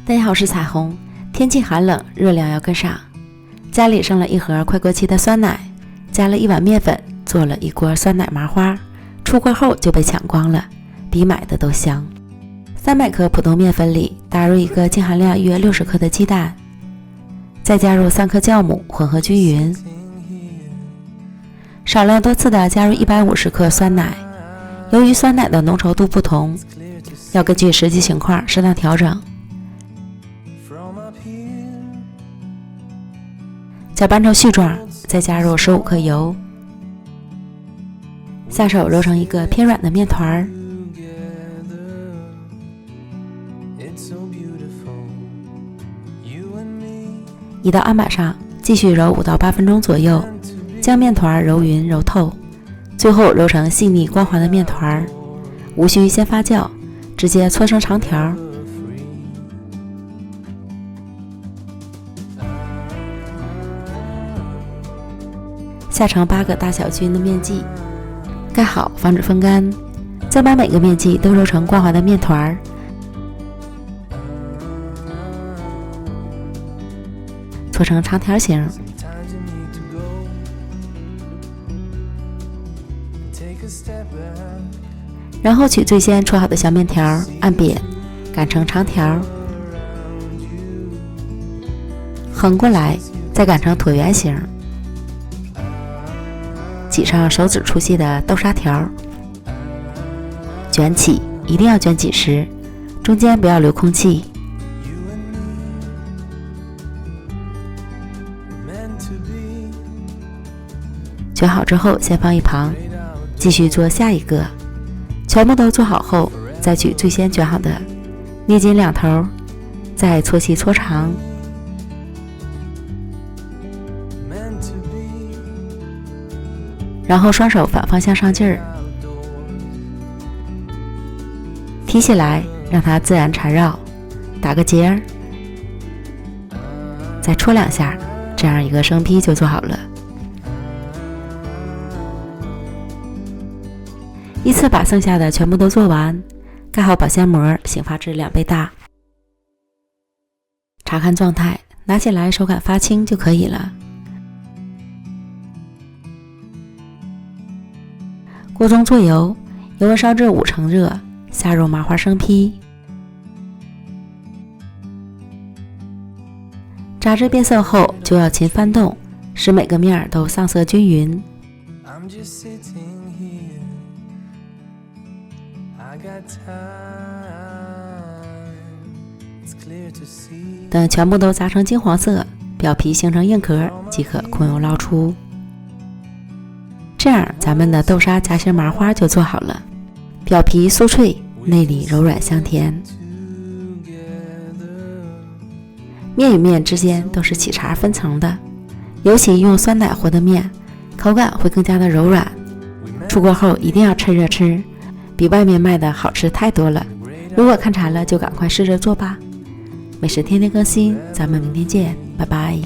大家好，我是彩虹。天气寒冷，热量要跟上。家里剩了一盒快过期的酸奶，加了1碗面粉，做了一锅酸奶麻花，出锅后就被抢光了，比买的都香。300克普通面粉里打入一个净含量约60克的鸡蛋，再加入3克酵母，混合均匀。少量多次的加入150克酸奶，由于酸奶的浓稠度不同，要根据实际情况适当调整。搅拌成絮状，再加入15克油，下手揉成一个偏软的面团。移到案板上，继续揉5到8分钟左右，将面团揉匀揉透，最后揉成细腻光滑的面团，无需先发酵，直接搓成长条。下成8个大小均的面剂，盖好防止风干，再把每个面剂都揉成光滑的面团，搓成长条形。然后取最先搓好的小面条，按扁擀成长条，横过来再擀成椭圆形，挤上手指粗细的豆沙条，卷起，一定要卷紧实，中间不要留空气。卷好之后先放一旁，继续做下一个。全部都做好后，再取最先卷好的，捏紧两头，再搓细搓长。然后双手反方向上劲儿，提起来让它自然缠绕，打个结儿，再戳2下，这样一个生坯就做好了。依次把剩下的全部都做完，盖好保鲜膜，醒发至2倍大。查看状态，拿起来手感发轻就可以了。锅中做油，油温烧至5成热，下入麻花生坯，炸至变色后就要勤翻动，使每个面都上色均匀。等全部都炸成金黄色，表皮形成硬壳，即可控油捞出。这样咱们的豆沙夹心麻花就做好了，表皮酥脆，内里柔软香甜，面与面之间都是起茬分层的，尤其用酸奶和的面，口感会更加的柔软。出锅后一定要趁热吃，比外面卖的好吃太多了。如果看馋了就赶快试着做吧。美食天天更新，咱们明天见，拜拜。